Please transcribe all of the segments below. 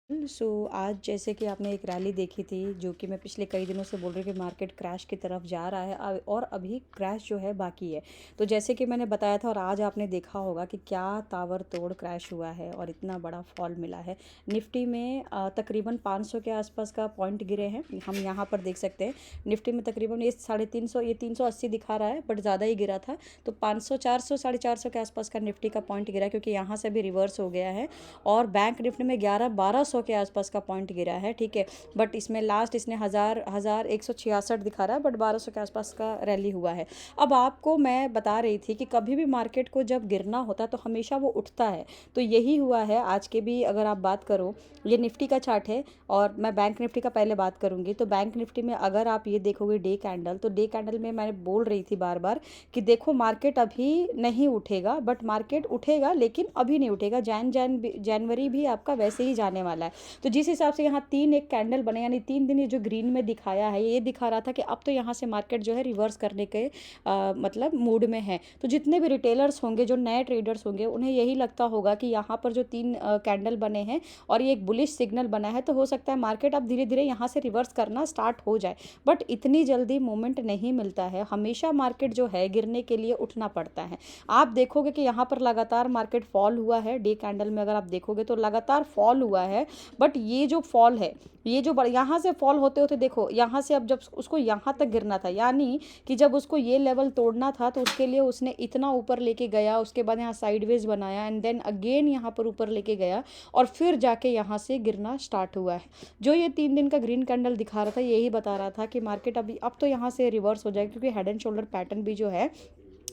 आज जैसे कि आपने एक रैली देखी थी जो कि मैं पिछले कई दिनों से बोल रही हूँ कि मार्केट क्रैश की तरफ जा रहा है और अभी क्रैश जो है बाकी है। तो जैसे कि मैंने बताया था और आज आपने देखा होगा कि क्या ताबड़तोड़ क्रैश हुआ है और इतना बड़ा फॉल मिला है। निफ्टी में तकरीबन 500 के आसपास का पॉइंट गिरे हैं, हम यहाँ पर देख सकते हैं। निफ्टी में तकरीबन ये 350, ये 380 दिखा रहा है बट ज़्यादा ही गिरा था। तो 500, 400, 450 के आसपास का निफ्टी का पॉइंट गिरा क्योंकि यहाँ से भी रिवर्स हो गया है। और बैंक निफ्टी में 11-1200 के आसपास का पॉइंट गिरा है, ठीक है। बट इसमें लास्ट इसने 1,166 दिखा रहा है, बट 1200 के आसपास का रैली हुआ है। अब आपको मैं बता रही थी कि कभी भी मार्केट को जब गिरना होता है तो हमेशा वो उठता है। तो यही हुआ है आज के भी। अगर आप बात करो, ये निफ्टी का चार्ट है और मैं बैंक निफ्टी का पहले बात करूंगी। तो बैंक निफ्टी में अगर आप ये देखोगे डे कैंडल, तो डे कैंडल में मैंने बोल रही थी बार बार कि देखो मार्केट अभी नहीं उठेगा, बट मार्केट उठेगा लेकिन अभी नहीं उठेगा। जनवरी भी आपका वैसे ही जाने वाला है। तो जिस हिसाब से यहाँ तीन एक कैंडल बने, यानी 3 दिन ये जो ग्रीन में दिखाया है, ये दिखा रहा था कि अब तो यहाँ से मार्केट जो है रिवर्स करने के मतलब मूड में है। तो जितने भी रिटेलर्स होंगे, जो नए ट्रेडर्स होंगे, उन्हें यही लगता होगा कि यहाँ पर जो तीन कैंडल बने हैं और ये एक बुलिश सिग्नल बना है, तो हो सकता है मार्केट अब धीरे धीरे यहाँ से रिवर्स करना स्टार्ट हो जाए। बट इतनी जल्दी मूवमेंट नहीं मिलता है, हमेशा मार्केट जो है गिरने के लिए उठना पड़ता है। आप देखोगे कि यहाँ पर लगातार मार्केट फॉल हुआ है। डे कैंडल में अगर आप देखोगे तो लगातार फॉल हुआ है। बट ये जो फॉल है, ये जो यहाँ से फॉल होते होते देखो, यहाँ से अब जब उसको यहाँ तक गिरना था, यानी कि जब उसको ये लेवल तोड़ना था, तो उसके लिए उसने इतना ऊपर लेके गया, उसके बाद यहाँ साइडवेज बनाया एंड देन अगेन यहाँ पर ऊपर लेके गया और फिर जाके यहाँ से गिरना स्टार्ट हुआ है। जो ये 3 दिन का ग्रीन कैंडल दिखा रहा था, यही बता रहा था कि मार्केट अभी अब तो यहाँ से रिवर्स हो जाएगा, क्योंकि हेड एंड शोल्डर पैटर्न भी जो है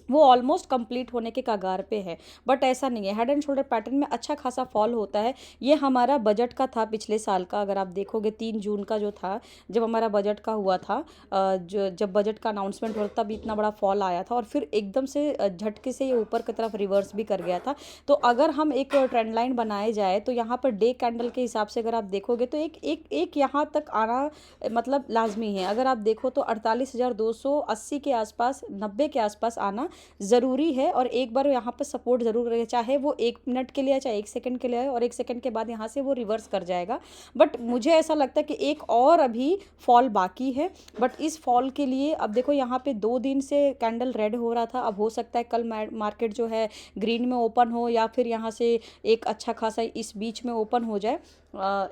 वो ऑलमोस्ट कंप्लीट होने के कगार पे है। बट ऐसा नहीं है, हेड एंड शोल्डर पैटर्न में अच्छा खासा फॉल होता है। ये हमारा बजट का था पिछले साल का। अगर आप देखोगे 3 जून का जो था, जब हमारा बजट का हुआ था, जो जब बजट का अनाउंसमेंट हुआ तब इतना बड़ा फॉल आया था और फिर एकदम से झटके से ये ऊपर की तरफ रिवर्स भी कर गया था। तो अगर हम एक ट्रेंड लाइन बनाए जाए तो यहाँ पर डे कैंडल के हिसाब से अगर आप देखोगे तो एक एक एक यहाँ तक आना मतलब लाजमी है। अगर आप देखो तो 48,280 के आसपास, 90 के आसपास आना ज़रूरी है। और एक बार यहाँ पर सपोर्ट ज़रूर रहे, चाहे वो 1 मिनट के लिए, चाहे 1 सेकंड के लिए आए, और 1 सेकंड के बाद यहाँ से वो रिवर्स कर जाएगा। बट मुझे ऐसा लगता है कि एक और अभी फॉल बाकी है। बट इस फॉल के लिए अब देखो, यहाँ पे 2 दिन से कैंडल रेड हो रहा था। अब हो सकता है कल मार्केट जो है ग्रीन में ओपन हो, या फिर यहाँ से एक अच्छा खासा इस बीच में ओपन हो जाए।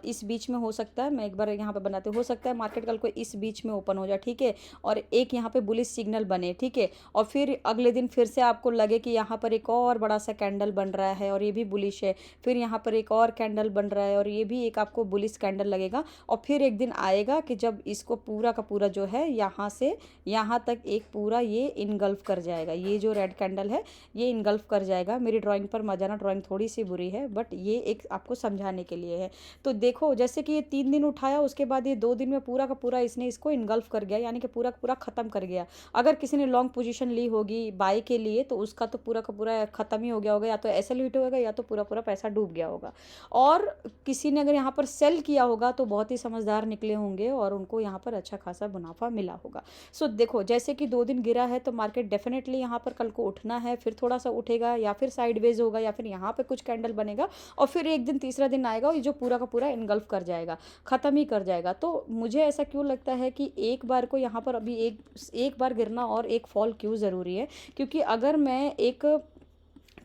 इस बीच में हो सकता है, मैं एक बार यहाँ पे बनाते, हो सकता है मार्केट कल को इस बीच में ओपन हो जाए, ठीक है। और एक यहाँ पे बुलिश सिग्नल बने, ठीक है। और फिर अगले दिन फिर से आपको लगे कि यहाँ पर एक और बड़ा सा कैंडल बन रहा है और ये भी बुलिश है। फिर यहाँ पर एक और कैंडल बन रहा है और ये भी एक आपको बुलिश कैंडल लगेगा। और फिर एक दिन आएगा कि जब इसको पूरा का पूरा जो है यहाँ से यहाँ तक एक पूरा ये इनगल्फ कर जाएगा। ये जो रेड कैंडल है ये इनगल्फ कर जाएगा। मेरी ड्राइंग पर मत जाना, ड्राइंग थोड़ी सी बुरी है, बट ये एक आपको समझाने के लिए है। तो देखो, जैसे कि ये 3 दिन उठाया, उसके बाद ये 2 दिन में पूरा का पूरा इसने इसको इनगल्फ कर गया, यानी कि पूरा का पूरा ख़त्म कर गया। अगर किसी ने लॉन्ग पोजीशन ली होगी बाय के लिए, तो उसका तो पूरा का पूरा ख़त्म ही हो गया होगा, या तो ऐसा हिट होगा या तो पूरा पूरा पैसा डूब गया होगा। और किसी ने अगर यहाँ पर सेल किया होगा तो बहुत ही समझदार निकले होंगे और उनको यहाँ पर अच्छा खासा मुनाफा मिला होगा। सो देखो, जैसे कि 2 दिन गिरा है तो मार्केट डेफिनेटली यहाँ पर कल को उठना है, फिर थोड़ा सा उठेगा, या फिर साइडवेज होगा, या फिर यहाँ पर कुछ कैंडल बनेगा, और फिर एक दिन तीसरा दिन आएगा और ये जो पूरा का पूरा इनगल्फ कर जाएगा, ख़त्म ही कर जाएगा। तो मुझे ऐसा क्यों लगता है कि एक बार को यहाँ पर अभी एक बार गिरना और एक फॉल क्यों ज़रूरी है, क्योंकि अगर मैं एक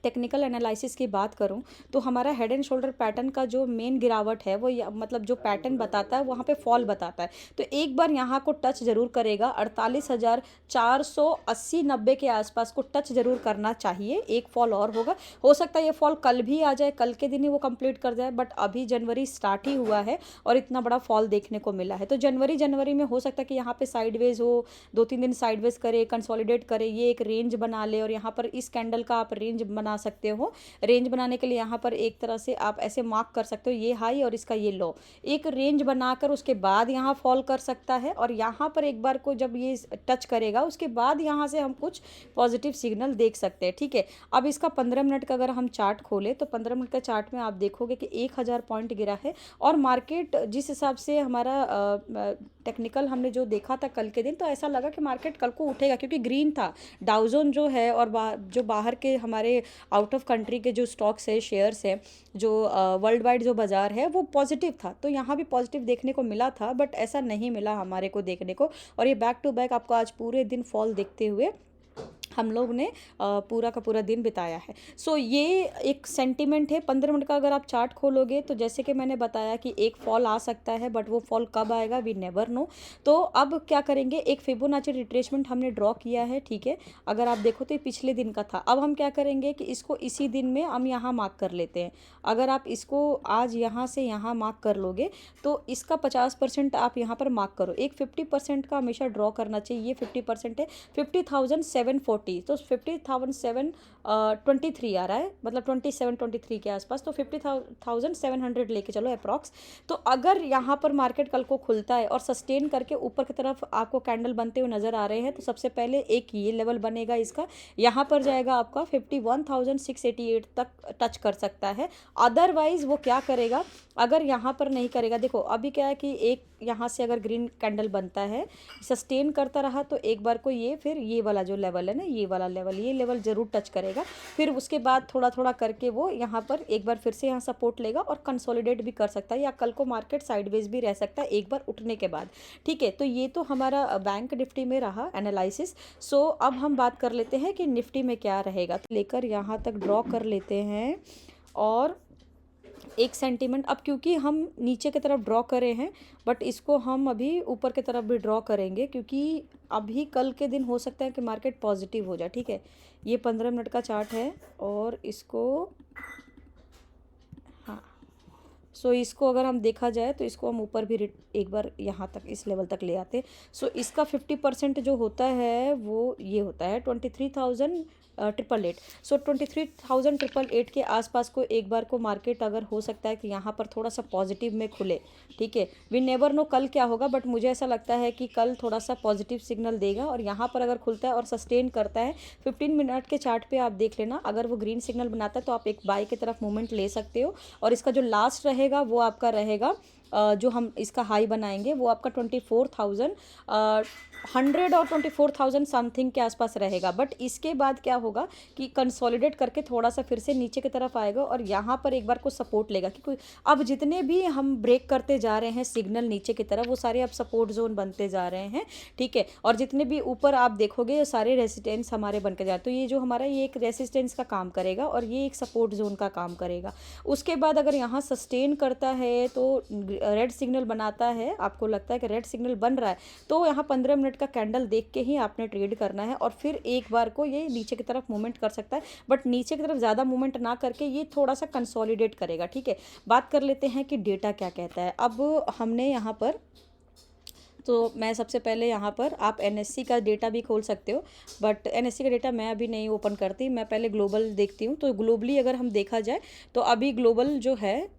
टेक्निकल एनालिसिस की बात करूं तो हमारा हेड एंड शोल्डर पैटर्न का जो मेन गिरावट है वो मतलब जो पैटर्न बताता है वहाँ पे फॉल बताता है। तो एक बार यहाँ को टच जरूर करेगा, 48,480, 90 के आसपास को टच जरूर करना चाहिए। एक फॉल और होगा, हो सकता है ये फॉल कल भी आ जाए, कल के दिन ही वो कंप्लीट कर जाए। बट अभी जनवरी स्टार्ट ही हुआ है और इतना बड़ा फॉल देखने को मिला है। तो जनवरी में हो सकता है कि यहाँ पे साइडवेज हो, 2-3 दिन साइडवेज करे, कंसोलिडेट करे, ये एक रेंज बना ले, और यहाँ पर इस कैंडल का आप रेंज बना सकते हो। रेंज बनाने के लिए यहाँ पर एक तरह से आप ऐसे मार्क कर सकते हो, ये हाई और इसका ये लो, एक रेंज बनाकर उसके बाद यहाँ फॉल कर सकता है। और यहाँ पर एक बार को जब ये टच करेगा, उसके बाद यहाँ से हम कुछ पॉजिटिव सिग्नल देख सकते हैं, ठीक है। अब इसका 15 मिनट का अगर हम चार्ट खोले तो 15 मिनट का चार्ट में आप देखोगे कि 1,000 पॉइंट गिरा है। और मार्केट जिस हिसाब से हमारा टेक्निकल हमने जो देखा था कल के दिन, तो ऐसा लगा कि मार्केट कल को उठेगा क्योंकि ग्रीन था। डाउ जोन जो है और जो बाहर के हमारे आउट ऑफ कंट्री के जो स्टॉक्स है, शेयर्स है, जो वर्ल्ड वाइड जो बाज़ार है वो पॉजिटिव था। तो यहाँ भी पॉजिटिव देखने को मिला था, बट ऐसा नहीं मिला हमारे को देखने को। और ये बैक टू बैक आपको आज पूरे दिन फॉल देखते हुए हम लोग ने पूरा का पूरा दिन बिताया है। सो ये एक सेंटिमेंट है। 15 मिनट का अगर आप चार्ट खोलोगे तो जैसे कि मैंने बताया कि एक फॉल आ सकता है, बट वो फॉल कब आएगा वी नेवर नो। तो अब क्या करेंगे, एक फिबोनाची रिट्रेसमेंट हमने ड्रॉ किया है, ठीक है। अगर आप देखो तो ये पिछले दिन का था। अब हम क्या करेंगे कि इसको इसी दिन में हम यहाँ मार्क कर लेते हैं। अगर आप इसको आज यहाँ से यहाँ मार्क कर लोगे तो इसका 50% आप यहाँ पर मार्क करो। एक 50% का हमेशा ड्रॉ करना चाहिए। ये 50% है, 50,740। तो 50,723 आ रहा है, मतलब 27-23 के आसपास। तो 50,700 लेके चलो अप्रॉक्स। तो अगर यहाँ पर मार्केट कल को खुलता है और सस्टेन करके ऊपर की तरफ आपको कैंडल बनते हुए नजर आ रहे हैं, तो सबसे पहले एक ये लेवल बनेगा इसका, यहाँ पर जाएगा आपका 51,688 तक टच कर सकता है। अदरवाइज वो क्या करेगा, अगर यहाँ पर नहीं करेगा, देखो अभी क्या है कि एक यहाँ से अगर ग्रीन कैंडल बनता है, सस्टेन करता रहा, तो एक बार को ये फिर ये वाला जो लेवल है ना, ये वाला लेवल, ये लेवल ज़रूर टच करेगा। फिर उसके बाद थोड़ा थोड़ा करके वो यहाँ पर एक बार फिर से यहाँ सपोर्ट लेगा और कंसोलिडेट भी कर सकता है, या कल को मार्केट साइडवेज भी रह सकता है एक बार उठने के बाद, ठीक है। तो ये तो हमारा बैंक निफ्टी में रहा एनालिसिस। सो अब हम बात कर लेते हैं कि निफ्टी में क्या रहेगा। तो लेकर यहाँ तक ड्रॉ कर लेते हैं और एक सेंटीमेंट, अब क्योंकि हम नीचे की तरफ ड्रॉ करे हैं, बट इसको हम अभी ऊपर की तरफ भी ड्रॉ करेंगे, क्योंकि अभी कल के दिन हो सकता है कि मार्केट पॉजिटिव हो जाए, ठीक है। ये 15 मिनट का चार्ट है और इसको, हाँ, सो इसको अगर हम देखा जाए तो इसको हम ऊपर भी एक बार यहाँ तक इस लेवल तक ले आते। सो इसका 50% जो होता है वो ये होता है 23,888। सो 23,888 के आसपास को एक बार को मार्केट अगर हो सकता है कि यहाँ पर थोड़ा सा पॉजिटिव में खुले, ठीक है। वी नेवर नो कल क्या होगा, बट मुझे ऐसा लगता है कि कल थोड़ा सा पॉजिटिव सिग्नल देगा और यहाँ पर अगर खुलता है और सस्टेन करता है, 15 मिनट के चार्ट पे आप देख लेना, अगर वो ग्रीन सिग्नल बनाता है तो आप एक बाई की तरफ मूवमेंट ले सकते हो। और इसका जो लास्ट रहेगा वो आपका रहेगा जो हम इसका हाई बनाएंगे वो आपका 24,100 और 24,000 समथिंग के आसपास रहेगा। बट इसके बाद क्या होगा कि कंसोलिडेट करके थोड़ा सा फिर से नीचे की तरफ आएगा और यहाँ पर एक बार को सपोर्ट लेगा, क्योंकि अब जितने भी हम ब्रेक करते जा रहे हैं सिग्नल नीचे की तरफ, वो सारे अब सपोर्ट जोन बनते जा रहे हैं, ठीक है। और जितने भी ऊपर आप देखोगे ये सारे रेसिस्टेंस हमारे बन के जा रहे हैं। तो ये जो हमारा ये एक रेसिस्टेंस का काम करेगा और ये एक सपोर्ट जोन का काम करेगा। उसके बाद अगर यहाँ सस्टेन करता है तो रेड सिग्नल बनाता है, आपको लगता है कि रेड सिग्नल बन रहा है, तो यहाँ 15 मिनट का कैंडल देख के ही आपने ट्रेड करना है। और फिर एक बार को ये नीचे की तरफ मूवमेंट कर सकता है, बट नीचे की तरफ ज़्यादा मूवमेंट ना करके ये थोड़ा सा कंसोलिडेट करेगा, ठीक है। बात कर लेते हैं कि डेटा क्या कहता है। अब हमने यहाँ पर, तो मैं सबसे पहले यहाँ पर, आप एनएससी का डेटा भी खोल सकते हो, बट एनएससी का डेटा मैं अभी नहीं ओपन करती, मैं पहले ग्लोबल देखती हूँ। तो ग्लोबली अगर हम देखा जाए तो अभी ग्लोबल जो है,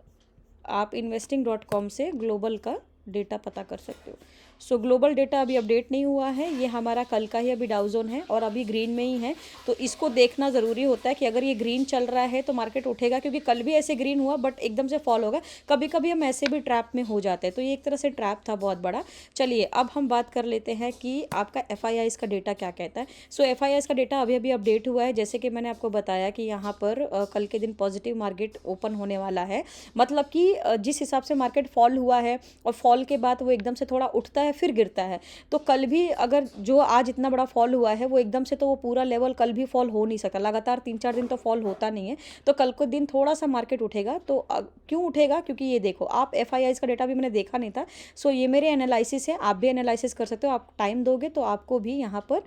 आप investing.com से ग्लोबल का डेटा पता कर सकते हो। सो ग्लोबल डेटा अभी अपडेट नहीं हुआ है, ये हमारा कल का ही अभी डाउ जोन है और अभी ग्रीन में ही है। तो इसको देखना ज़रूरी होता है कि अगर ये ग्रीन चल रहा है तो मार्केट उठेगा, क्योंकि कल भी ऐसे ग्रीन हुआ बट एकदम से फॉल होगा। कभी कभी हम ऐसे भी ट्रैप में हो जाते हैं, तो ये एक तरह से ट्रैप था बहुत बड़ा। चलिए अब हम बात कर लेते हैं कि आपका FIIs का डेटा क्या कहता है। सो FIIs का डेटा अभी अभी अपडेट हुआ है, जैसे कि मैंने आपको बताया कि यहाँ पर कल के दिन पॉजिटिव मार्केट ओपन होने वाला है। मतलब कि जिस हिसाब से मार्केट फॉल हुआ है और फॉल के बाद वो एकदम से थोड़ा उठता है फिर गिरता है, तो कल भी अगर जो आज इतना बड़ा फॉल हुआ है वो एकदम से तो वो पूरा लेवल कल भी फॉल हो नहीं सकता, लगातार 3-4 दिन तो फॉल होता नहीं है। तो कल को दिन थोड़ा सा मार्केट उठेगा। तो क्यों उठेगा, क्योंकि ये देखो, आप FIIs का डेटा भी मैंने देखा नहीं था। सो ये मेरे एनालिसिस है, आप भी एनालिसिस कर सकते हो। आप टाइम दोगे तो आपको भी यहाँ पर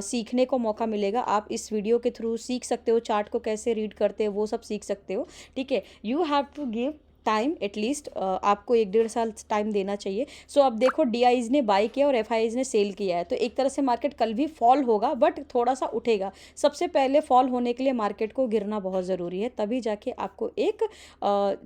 सीखने को मौका मिलेगा। आप इस वीडियो के थ्रू सीख सकते हो, चार्ट को कैसे रीड करते हैं वो सब सीख सकते हो, ठीक है। You have to give time, at least आपको 1-1.5 साल टाइम देना चाहिए। सो अब देखो, DIs ने बाई किया और FIIs ने सेल किया है, तो एक तरह से मार्केट कल भी फॉल होगा बट थोड़ा सा उठेगा। सबसे पहले फॉल होने के लिए मार्केट को गिरना बहुत ज़रूरी है, तभी जाके आपको एक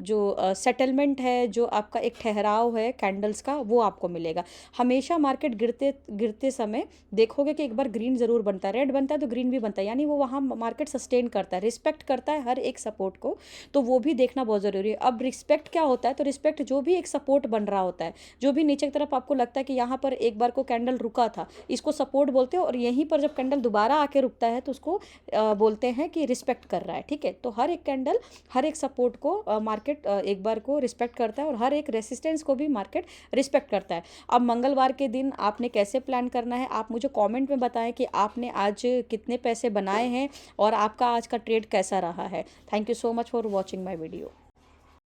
जो सेटलमेंट है, जो आपका एक ठहराव है कैंडल्स का, वो आपको मिलेगा। हमेशा मार्केट गिरते समय देखोगे कि एक बार ग्रीन ज़रूर बनता है, रेड बनता है तो ग्रीन भी बनता है, यानी वो वहाँ मार्केट सस्टेन करता है, रिस्पेक्ट करता है हर एक सपोर्ट को, तो वो भी देखना बहुत ज़रूरी है। अब रिस्पेक्ट क्या होता है, तो रिस्पेक्ट जो भी एक सपोर्ट बन रहा होता है, जो भी नीचे की तरफ आपको लगता है कि यहाँ पर एक बार को कैंडल रुका था, इसको सपोर्ट बोलते हैं, और यहीं पर जब कैंडल दोबारा आके रुकता है तो उसको बोलते हैं कि रिस्पेक्ट कर रहा है। ठीक है, तो हर एक कैंडल हर एक सपोर्ट को मार्केट एक बार को रिस्पेक्ट करता है, और हर एक रेसिस्टेंस को भी मार्केट रिस्पेक्ट करता है। अब मंगलवार के दिन आपने कैसे प्लान करना है, आप मुझे कमेंट में बताएं कि आपने आज कितने पैसे बनाए हैं और आपका आज का ट्रेड कैसा रहा है। Thank you so much for watching my video.